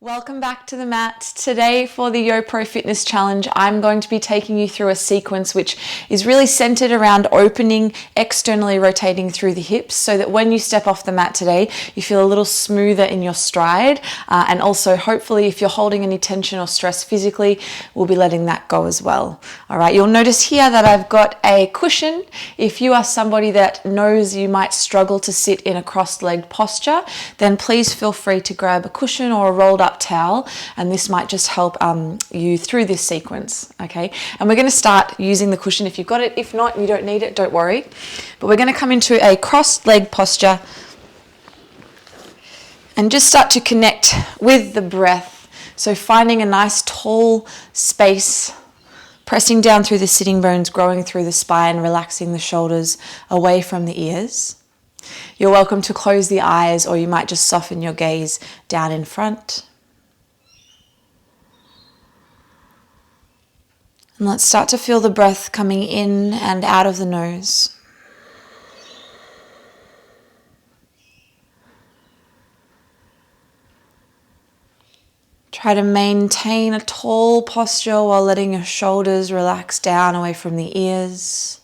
Welcome back to the mat. Today for the YoPro Fitness Challenge, I'm going to be taking you through a sequence which is really centered around opening, externally rotating through the hips so that when you step off the mat today, you feel a little smoother in your stride. And also, hopefully, if you're holding any tension or stress physically, we'll be letting that go as well. All right, you'll notice here that I've got a cushion. If you are somebody that knows you might struggle to sit in a cross-legged posture, then please feel free to grab a cushion or a rolled up towel, and this might just help you through this sequence. Okay, and we're going to start using the cushion if you've got it. If not, you don't need it, don't worry. But we're going to come into a crossed leg posture and just start to connect with the breath. So finding a nice tall space, pressing down through the sitting bones, growing through the spine, relaxing the shoulders away from the ears. You're welcome to close the eyes, or you might just soften your gaze down in front. And let's start to feel the breath coming in and out of the nose. Try to maintain a tall posture while letting your shoulders relax down away from the ears.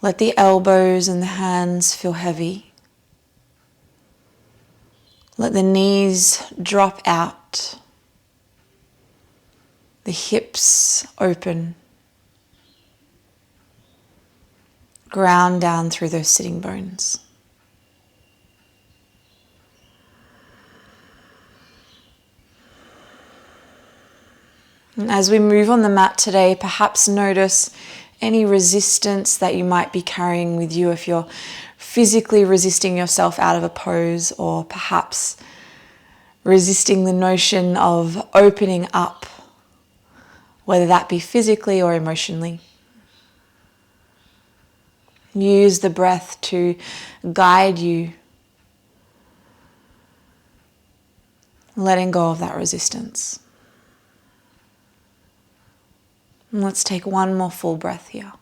Let the elbows and the hands feel heavy. Let the knees drop out. The hips open. Ground down through those sitting bones. And as we move on the mat today, perhaps notice any resistance that you might be carrying with you if you're physically resisting yourself out of a pose, or perhaps resisting the notion of opening up, whether that be physically or emotionally. Use the breath to guide you, letting go of that resistance. And let's take one more full breath here.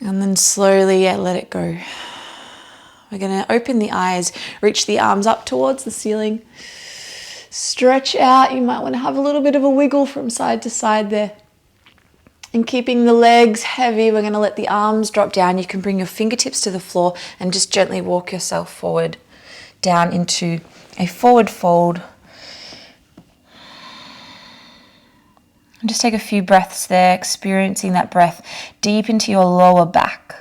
And then slowly let it go. We're going to open the eyes, reach the arms up towards the ceiling. Stretch out. You might want to have a little bit of a wiggle from side to side there. And keeping the legs heavy, we're going to let the arms drop down. You can bring your fingertips to the floor and just gently walk yourself forward down into a forward fold. And just take a few breaths there, experiencing that breath deep into your lower back.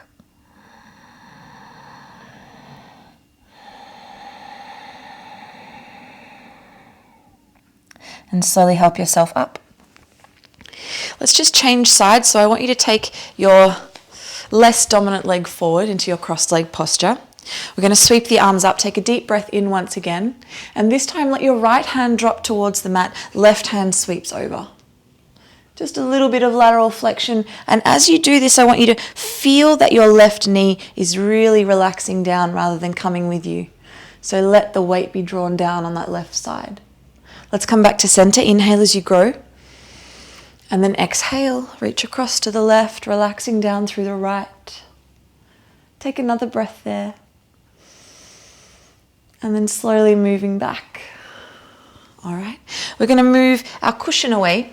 And slowly help yourself up. Let's just change sides. So I want you to take your less dominant leg forward into your crossed leg posture. We're going to sweep the arms up, take a deep breath in once again. And this time let your right hand drop towards the mat, left hand sweeps over. Just a little bit of lateral flexion. And as you do this, I want you to feel that your left knee is really relaxing down rather than coming with you. So let the weight be drawn down on that left side. Let's come back to center. Inhale as you grow. And then exhale, reach across to the left, relaxing down through the right. Take another breath there. And then slowly moving back. All right. We're going to move our cushion away.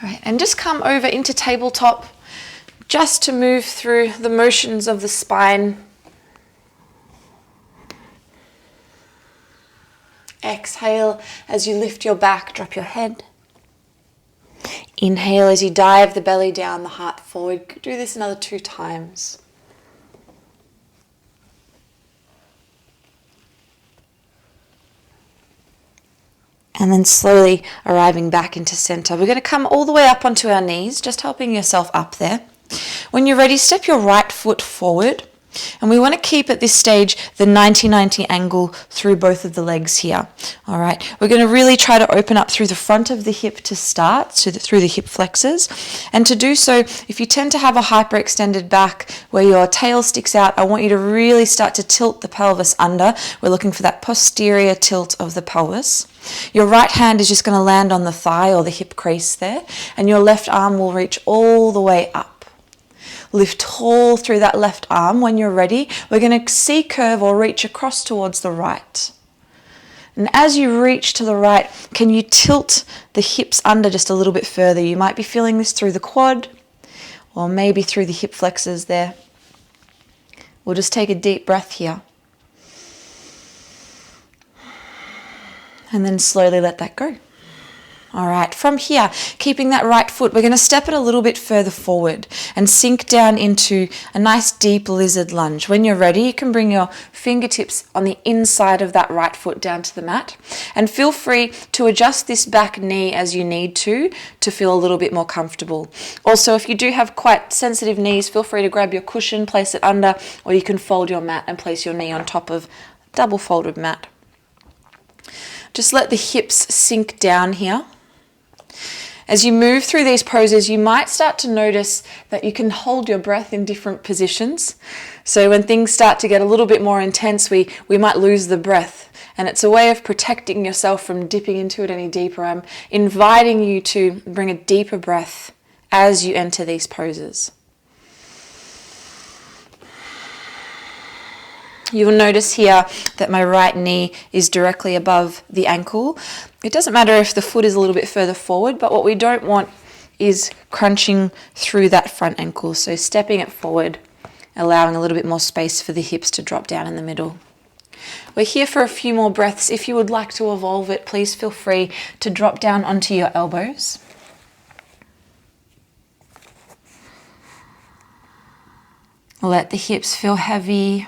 All right. And just come over into tabletop just to move through the motions of the spine. Exhale as you lift your back, drop your head. Inhale as you dive the belly down, the heart forward. Do this another 2 times. And then slowly arriving back into center. We're going to come all the way up onto our knees, just helping yourself up there. When you're ready, step your right foot forward. And we want to keep at this stage the 90-90 angle through both of the legs here. All right, we're going to really try to open up through the front of the hip to start, through the hip flexors. And to do so, if you tend to have a hyperextended back where your tail sticks out, I want you to really start to tilt the pelvis under. We're looking for that posterior tilt of the pelvis. Your right hand is just going to land on the thigh or the hip crease there, and your left arm will reach all the way up. lift tall through that left arm. When you're ready, we're going to C-curve or reach across towards the right. And as you reach to the right, can you tilt the hips under just a little bit further? You might be feeling this through the quad or maybe through the hip flexors there. We'll just take a deep breath here. And then slowly let that go. All right, from here, keeping that right foot, we're going to step it a little bit further forward and sink down into a nice deep lizard lunge. When you're ready, you can bring your fingertips on the inside of that right foot down to the mat. And feel free to adjust this back knee as you need to feel a little bit more comfortable. Also, if you do have quite sensitive knees, feel free to grab your cushion, place it under, or you can fold your mat and place your knee on top of a double folded mat. Just let the hips sink down here. As you move through these poses, you might start to notice that you can hold your breath in different positions. So when things start to get a little bit more intense, we might lose the breath. And it's a way of protecting yourself from dipping into it any deeper. I'm inviting you to bring a deeper breath as you enter these poses. You will notice here that my right knee is directly above the ankle. It doesn't matter if the foot is a little bit further forward, but what we don't want is crunching through that front ankle. So stepping it forward, allowing a little bit more space for the hips to drop down in the middle. We're here for a few more breaths. If you would like to evolve it, please feel free to drop down onto your elbows. Let the hips feel heavy.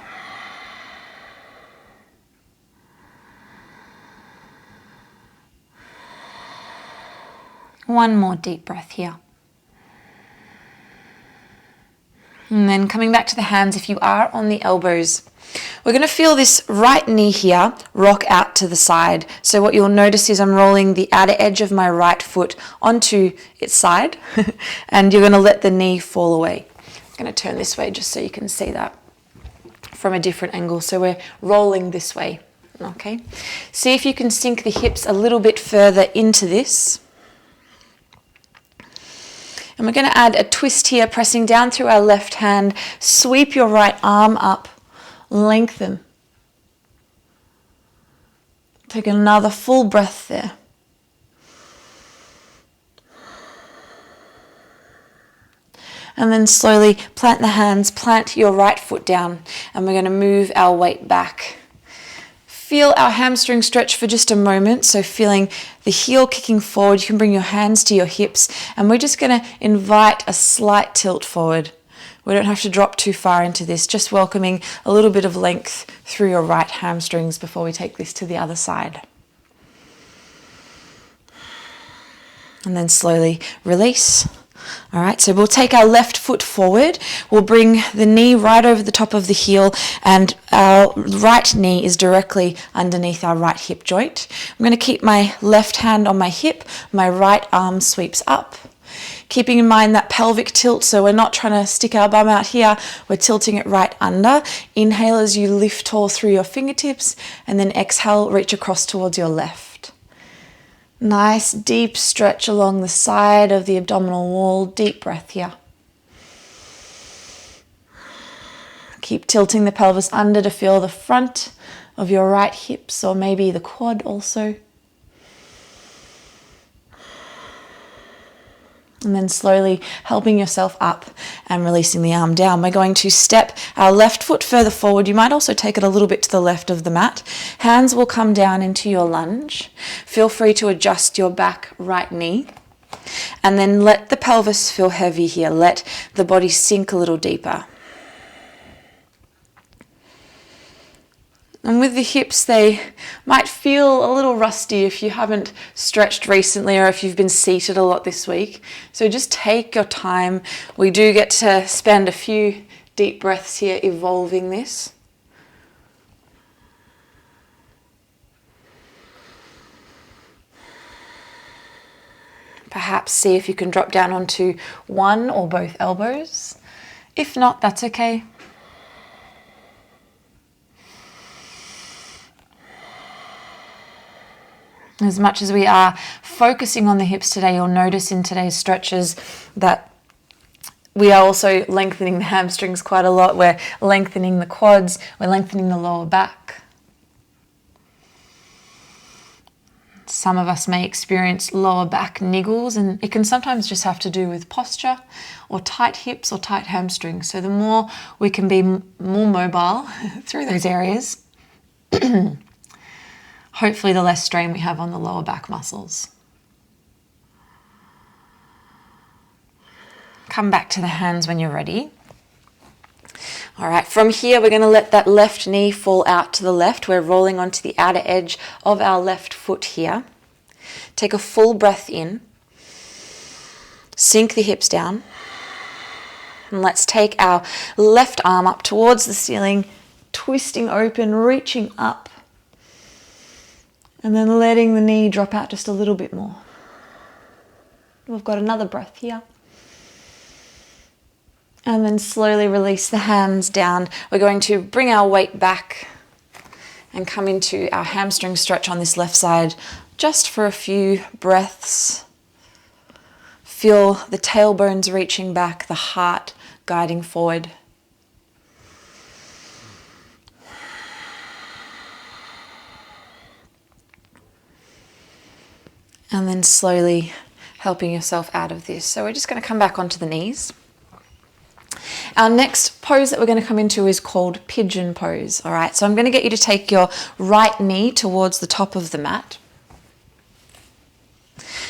One more deep breath here. And then coming back to the hands, if you are on the elbows, we're going to feel this right knee here rock out to the side. So what you'll notice is I'm rolling the outer edge of my right foot onto its side and you're going to let the knee fall away. I'm going to turn this way just so you can see that from a different angle. So we're rolling this way. Okay. See if you can sink the hips a little bit further into this. And we're going to add a twist here, pressing down through our left hand. Sweep your right arm up, lengthen. Take another full breath there. And then slowly plant the hands, plant your right foot down, and we're going to move our weight back. Feel our hamstring stretch for just a moment. So feeling the heel kicking forward, you can bring your hands to your hips and we're just going to invite a slight tilt forward. We don't have to drop too far into this, just welcoming a little bit of length through your right hamstrings before we take this to the other side. And then slowly release. All right, so we'll take our left foot forward. We'll bring the knee right over the top of the heel and our right knee is directly underneath our right hip joint. I'm going to keep my left hand on my hip. My right arm sweeps up. Keeping in mind that pelvic tilt, so we're not trying to stick our bum out here. We're tilting it right under. Inhale as you lift tall through your fingertips and then exhale, reach across towards your left. Nice deep stretch along the side of the abdominal wall. Deep breath here. Keep tilting the pelvis under to feel the front of your right hips or maybe the quad also. And then slowly helping yourself up and releasing the arm down. We're going to step our left foot further forward. You might also take it a little bit to the left of the mat. Hands will come down into your lunge. Feel free to adjust your back right knee. And then let the pelvis feel heavy here. Let the body sink a little deeper. And with the hips, they might feel a little rusty if you haven't stretched recently or if you've been seated a lot this week. So just take your time. We do get to spend a few deep breaths here evolving this. Perhaps see if you can drop down onto one or both elbows. If not, that's okay. As much as we are focusing on the hips today, you'll notice in today's stretches that we are also lengthening the hamstrings quite a lot. We're lengthening the quads, we're lengthening the lower back. Some of us may experience lower back niggles, and it can sometimes just have to do with posture or tight hips or tight hamstrings. So the more we can be more mobile through those areas, hopefully the less strain we have on the lower back muscles. Come back to the hands when you're ready. All right, from here, we're going to let that left knee fall out to the left. We're rolling onto the outer edge of our left foot here. Take a full breath in. Sink the hips down. And let's take our left arm up towards the ceiling, twisting open, reaching up. And then letting the knee drop out just a little bit more. We've got another breath here. And then slowly release the hands down. We're going to bring our weight back and come into our hamstring stretch on this left side just for a few breaths. Feel the tailbones reaching back, the heart guiding forward. And then slowly helping yourself out of this. So we're just going to come back onto the knees. Our next pose that we're going to come into is called pigeon pose. All right, so I'm going to get you to take your right knee towards the top of the mat.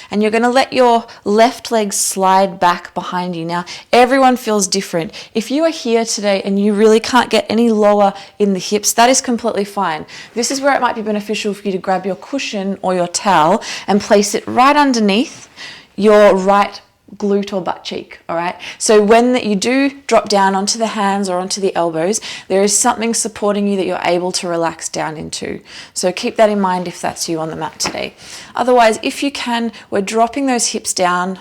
And you're going to let your left leg slide back behind you. Now, everyone feels different. If you are here today and you really can't get any lower in the hips, that is completely fine. This is where it might be beneficial for you to grab your cushion or your towel and place it right underneath your right glute or butt cheek, all right? So when you do drop down onto the hands or onto the elbows, there is something supporting you that you're able to relax down into. So keep that in mind if that's you on the mat today. Otherwise, if you can, we're dropping those hips down,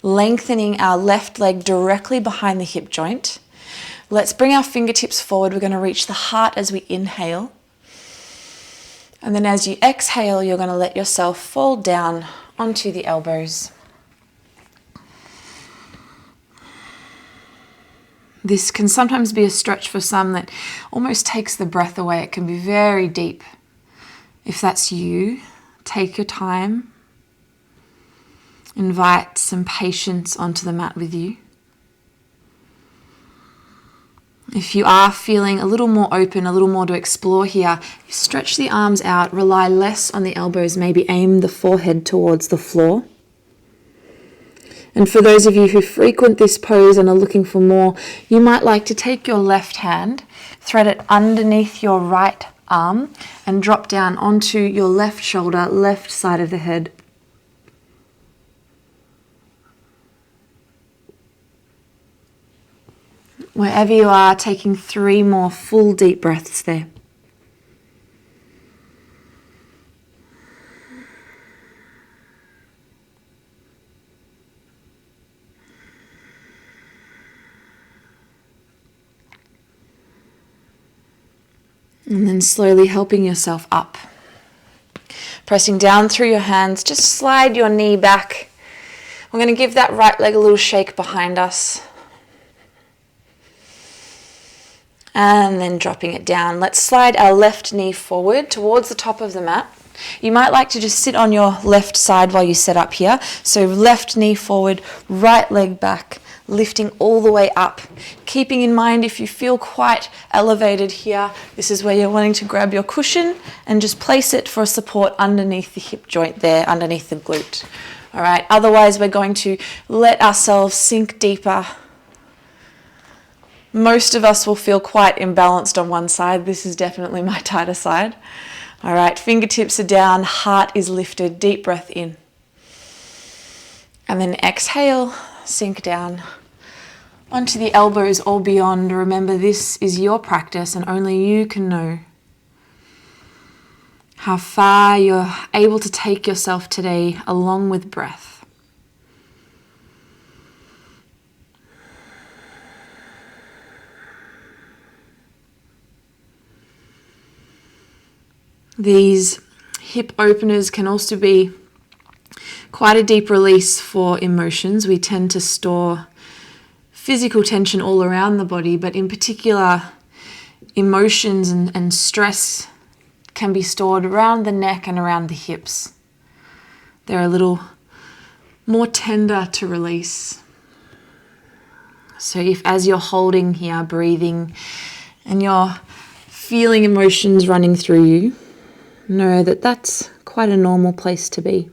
lengthening our left leg directly behind the hip joint. Let's bring our fingertips forward. We're going to reach the heart as we inhale. And then as you exhale, you're going to let yourself fall down onto the elbows. This can sometimes be a stretch for some that almost takes the breath away. It can be very deep. If that's you, take your time. Invite some patience onto the mat with you. If you are feeling a little more open, a little more to explore here, stretch the arms out, rely less on the elbows, maybe aim the forehead towards the floor. And for those of you who frequent this pose and are looking for more, you might like to take your left hand, thread it underneath your right arm, and drop down onto your left shoulder, left side of the head. Wherever you are, taking 3 more full deep breaths there. And then slowly helping yourself up. Pressing down through your hands, just slide your knee back. We're going to give that right leg a little shake behind us. And then dropping it down. Let's slide our left knee forward towards the top of the mat. You might like to just sit on your left side while you set up here. So left knee forward, right leg back, lifting all the way up. Keeping in mind, if you feel quite elevated here, this is where you're wanting to grab your cushion and just place it for support underneath the hip joint there, underneath the glute. All right, otherwise we're going to let ourselves sink deeper. Most of us will feel quite imbalanced on one side. This is definitely my tighter side. All right, fingertips are down, heart is lifted, deep breath in. And then exhale, sink down onto the elbows or beyond. Remember, this is your practice and only you can know how far you're able to take yourself today along with breath. These hip openers can also be quite a deep release for emotions. We tend to store physical tension all around the body, but in particular, emotions and stress can be stored around the neck and around the hips. They're a little more tender to release. So if as you're holding here, breathing, and you're feeling emotions running through you, know that that's quite a normal place to be.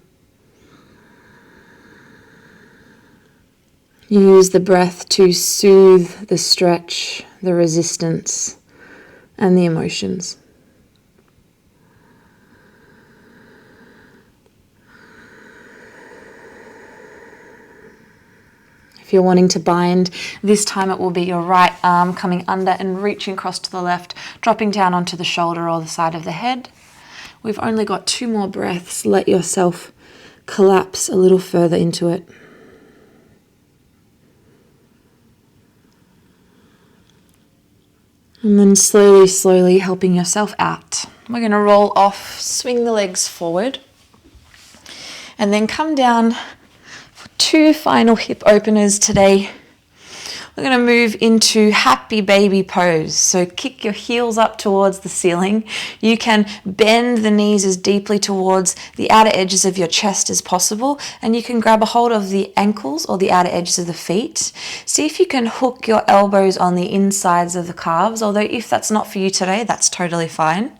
You use the breath to soothe the stretch, the resistance, and the emotions. If you're wanting to bind, this time it will be your right arm coming under and reaching across to the left, dropping down onto the shoulder or the side of the head. We've only got 2 more breaths. Let yourself collapse a little further into it. And then slowly helping yourself out. We're going to roll off, swing the legs forward, and then come down for 2 final hip openers today. We're going to move into happy baby pose. So kick your heels up towards the ceiling. You can bend the knees as deeply towards the outer edges of your chest as possible, and you can grab a hold of the ankles or the outer edges of the feet. See if you can hook your elbows on the insides of the calves, although if that's not for you today, that's totally fine.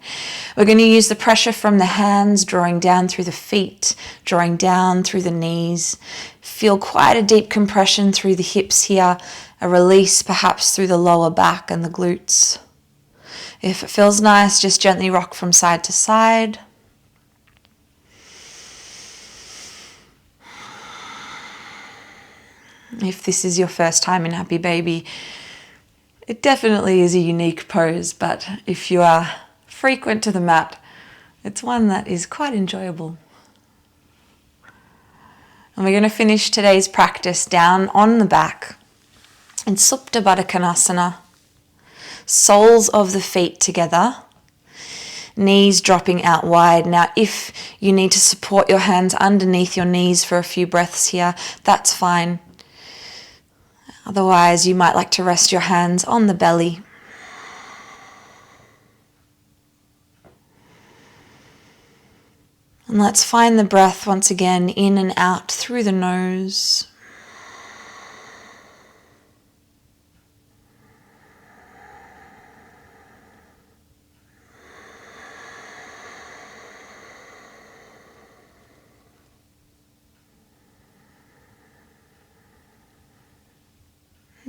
We're going to use the pressure from the hands, drawing down through the feet, drawing down through the knees. Feel quite a deep compression through the hips here, a release perhaps through the lower back and the glutes. If it feels nice, just gently rock from side to side. If this is your first time in Happy Baby, it definitely is a unique pose, but if you are frequent to the mat, it's one that is quite enjoyable. And we're going to finish today's practice down on the back in Supta Baddha Konasana. Soles of the feet together, knees dropping out wide. Now, if you need to support your hands underneath your knees for a few breaths here, that's fine. Otherwise, you might like to rest your hands on the belly. And let's find the breath once again in and out through the nose.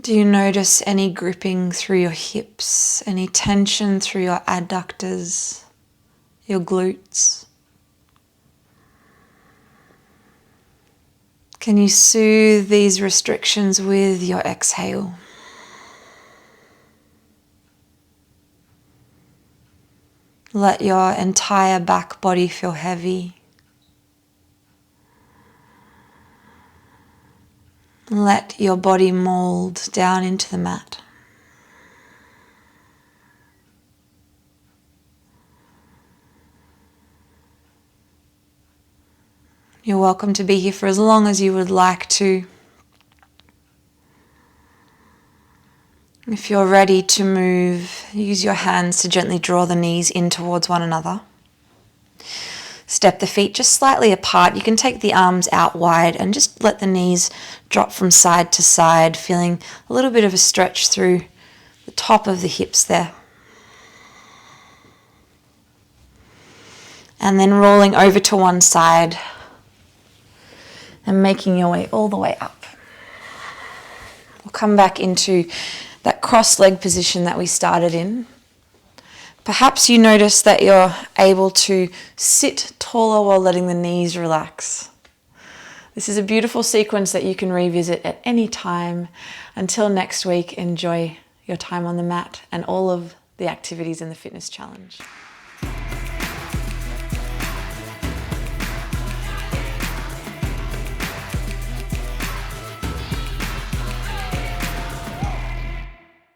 Do you notice any gripping through your hips, any tension through your adductors, your glutes? Can you soothe these restrictions with your exhale? Let your entire back body feel heavy. Let your body mold down into the mat. You're welcome to be here for as long as you would like to. If you're ready to move, use your hands to gently draw the knees in towards one another. Step the feet just slightly apart. You can take the arms out wide and just let the knees drop from side to side, feeling a little bit of a stretch through the top of the hips there. And then rolling over to one side and making your way all the way up. We'll come back into that cross-leg position that we started in. Perhaps you notice that you're able to sit taller while letting the knees relax. This is a beautiful sequence that you can revisit at any time. Until next week, enjoy your time on the mat and all of the activities in the fitness challenge.